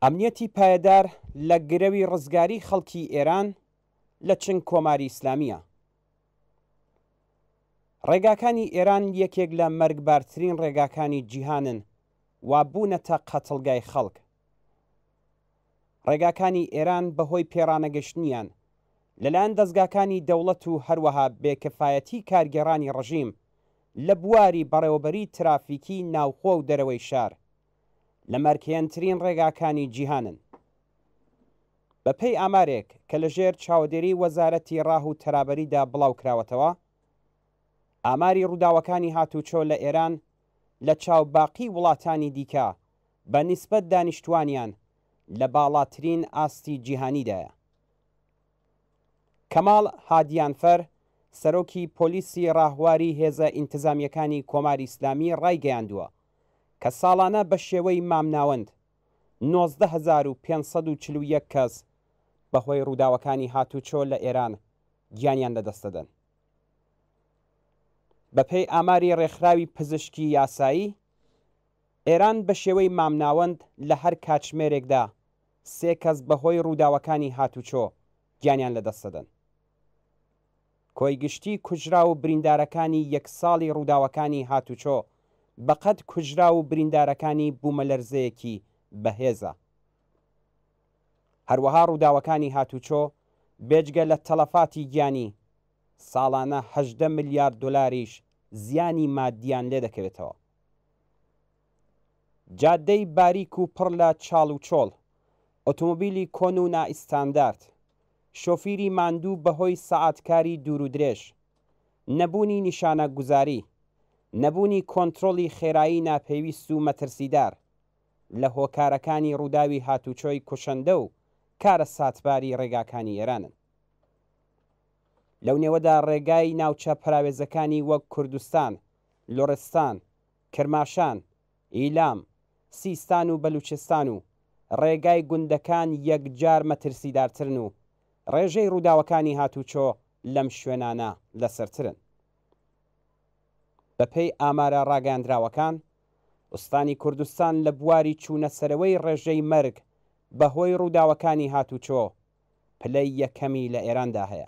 ئەمنیەتی پایەدار لە گرەوی ڕزگاری خەڵکی ئێران لە چنگ کۆماری ئیسلامیە. ڕێگاکانی ئێران یەکێک لە مەرگبارترین ڕێگاکانی جیهانن و بوونەتە قەتڵگای خەڵک. ڕێگاکانی ئێران بەهۆی پێڕانەگەشتنیان لەلایەن دەستگاکانی دەوڵەت و هەروەها بێکەفایەتی کارگێڕانی ڕژیم لە بواری بەڕێوەبەری ترافیکی ناوخۆ و دەرەوەی شار لە مەرکێنترین ڕێگاکانی جیهانن. بەپێی ئامارێک کە لەژێر چاودێری وەزارەتی ڕاه و تەرابەریدا بڵاو کراوەتەوە، ئاماری ڕووداوەکانی هاتوچۆ لە ئێران لە چاوباقی وڵاتانی دیکە بە نیسبەت دانیشتوانیان لە باڵاترین ئاستی جیهانیدایە. کەماڵ هادیانفەر، سەرۆکی پۆلیسی ڕاهواری هێزە ئینتزامیەکانی کۆماری ئیسلامی ڕایگەیاندووە کە ساڵانە بە شێوەی مامناوەند 19,541 کەس بەهۆی ڕووداوەکانی هاتوچۆ لە ئێران گیانیان لەدەستەدەن. بەپێی ئاماری ڕێکخراوی پزیشکی یاسایی، ئێران بە شێوەی مامناوەند لە هەر کاتژمێرێکدا 3 کەس بەهۆی ڕووداوەکانی هاتوچۆ گیانیان لەدەستەدەن. کۆی گشتی کوژرا و بریندارەکانی یەک ساڵی ڕووداوەکانی هاتوچۆ بەقەد کوژرا و بریندارەکانی بوومەلەرزەیەکی بەهێزە. هەروەها ڕووداوەکانی هاتوچۆ بێجگە لە تەلەفاتی گیانی ساڵانە 18 ملیارد دۆلاریش زیانی مادیان لێ دەکەوێتەوە. جادەی باریک و پڕ لە چاڵ و چۆڵ، ئۆتۆمۆبیلی کۆن و نائیستاندارد، شۆفیری ماندوو بەهۆی سەعاتکاری دوور و درێژ، نەبوونی نیشانە گوزاری، نەبوونی کۆنتڕۆڵی خێرایی ناپێویست و مەترسیدار لە هۆکارەکانی ڕووداوی هاتوچۆی کوشەندە و کارە ساتباری ڕێگاکانی ئێرانن. لەو نێوەدا ڕێگای ناوچە پراوێزەکانی وەک کوردستان، لۆڕستان، کرماشان، ئیلام، سیستان و بەلوچستان و ڕێگای گوندەکان یەکجار مەترسیدارترن و ڕێژەی ڕووداوەکانی هاتوچۆ لەم شوێنانە لەسەرترن. بەپێی ئامارە ڕاگەاندراوەکان، ئوستانی کوردستان لە بواری چوونە سەرەوەی ڕێژەی مەرگ بەهۆی ڕووداوەکانی هاتوچۆ پلەی یەکەمی لە ئێراندا هەیە.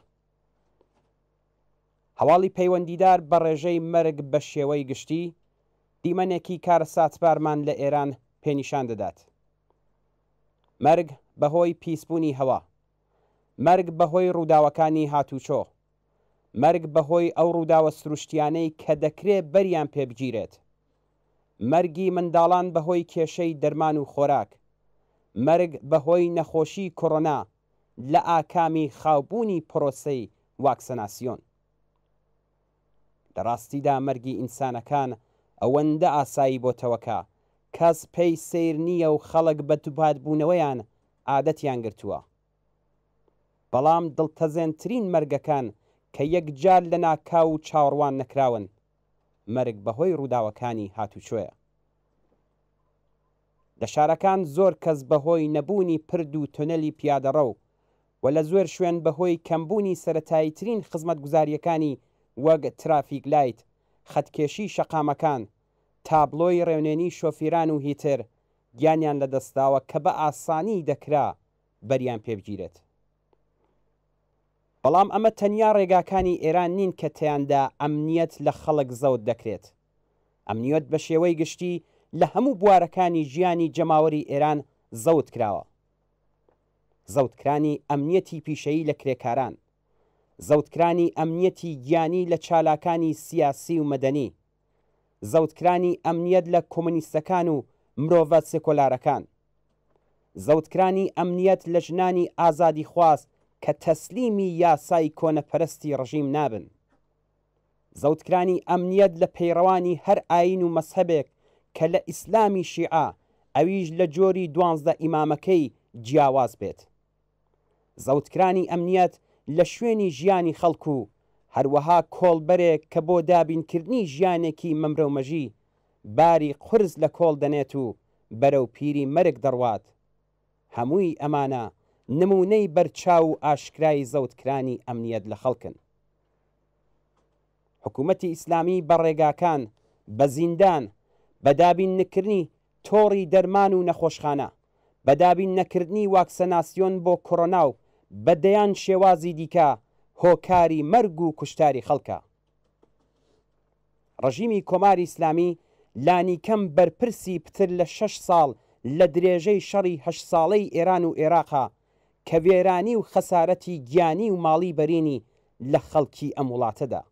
هەواڵی پەیوەندیدار بە ڕێژەی مەرگ بە شێوەی گشتی دیمەنێکی کارە ساتبارمان لە ئێران پێنیشان دەدات. مەرگ بەهۆی پیسبوونی هەوا، مەرگ بەهۆی ڕووداوەکانی هاتوچۆ، مەرگ بەهۆی ئەو ڕووداوە سروشتیانەی کە دەکرێت بەریان پێبگیرێت، مەرگی منداڵان بەهۆی کێشەی دەرمان و خۆراک، مەرگ بەهۆی نەخۆشی کۆڕۆنا لە ئاکامی خاوبوونی پرۆسەی واکسەناسیۆن. لە ڕاستیدا مەرگی ئینسانەکان ئەوەندە ئاسایی بۆتەوەکە کەس پێی سیر نییە و خەڵک بە دووباتبوونەوەیان عادەتیان گرتووە. بەڵام دڵتەزێنترین مەرگەکان کە یەکجار لە ناکاو و چاوەڕوان نەکراون، مەرگ بەهۆی ڕووداوەکانی هاتوچۆیە. لە شارەکان زۆر کەس بەهۆی نەبوونی پرد و تونەلی پیادەڕەو و لە زۆر شوێن بەهۆی کەمبوونی سەرەتاییترین خزمەتگوزاریەکانی وەک ترافیک لایت، خەتکێشی شەقامەکان، تابلۆی ڕێونێنی شۆفیران و هیتر گیانیان لەدەستاوە کە بە ئاسانی دەکرا بەریان پێبگیرێت. بەڵام ئەمە تەنیا ڕێگاکانی ئێران نین کە تیاندا ئەمنیەت لە خەڵک زەوت دەکرێت. ئەمنیەت بە شێوەی گشتی لە هەموو بوارەکانی ژیانی جەماوەری ئێران زەوت کراوە. زەوتکرانی ئەمنیەتی پیشەیی لە کرێکاران، زەوتکرانی ئەمنیەتی گیانی لە چالاکانی سیاسی و مەدەنی، زەوتکرانی ئەمنیەت لە کۆمونیستەکان و مرۆڤە سێکۆلارەکان، زەوتکرانی ئەمنیەت لە ژنانی ئازادی خواست کە تەسلیمی یاسای کۆنەپەرستی ڕژیم نابن، زەوتکرانی ئەمنیەت لە پەیڕەوانی هەر ئاین و مەسهەبێک کە لە ئیسلامی شیعە ئەویش لە جۆری 12 ئیمامەکەی جیاواز بێت، زەوتکرانی ئەمنیەت لە شوێنی ژیانی خەڵکو و هەروەها کۆڵبەرێک کە بۆ دابینکردنی ژیانێکی مەمرەومەژی باری قورس لە کۆڵ دەنێت و بەرەو پیری مەرگ دەڕوات. هەمووی ئەمانە نمونەی بەرچاو و ئاشکرای زەوتکرانی ئەمنیەت لە خەڵکن. حکوومەتی ئیسلامی بە ڕێگاکان، بە زیندان، بە دابینکردنی تۆڕی دەرمان و نەخۆشخانە، بەدابین نەکردنی واکسەناسیۆن بۆ کۆڕۆنا و بەدەیان شێوازی دیکە هۆکاری مەرگ و کوشتاری خەڵکە. ڕژیمی کۆماری ئیسلامی لانیکەم بەرپرسی پتر لە 6 ساڵ لە درێژەی شەڕی 8 ساڵەی ئێران و عێراقا کە وێرانی و خەسارەتی گیانی و ماڵی بەرینی لە خەڵکی ئەم وڵاتەدا.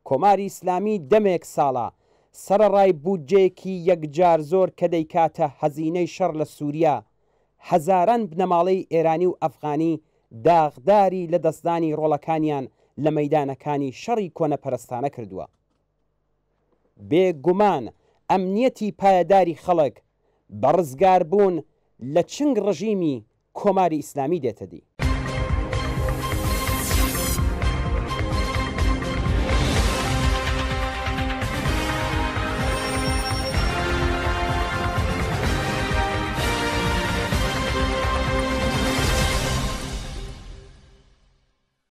کۆماری ئیسلامی دەمێک ساڵە سەرەڕای بودجەیەکی یەکجار زۆر کە دەیکاتە هەزینەی شەڕ لە سووریا هەزاران بنەماڵەی ئێرانی و ئەفغانی داغداری لە دەستدانی ڕۆڵەکانیان لە مەیدانەکانی شەڕی کۆنەپەرستانە کردووە. بێگومان ئەمنیەتی پایەداری خەڵک بە ڕزگار بوون لە چنگ ڕژیمی کۆماری ئیسلامی دێتە دی.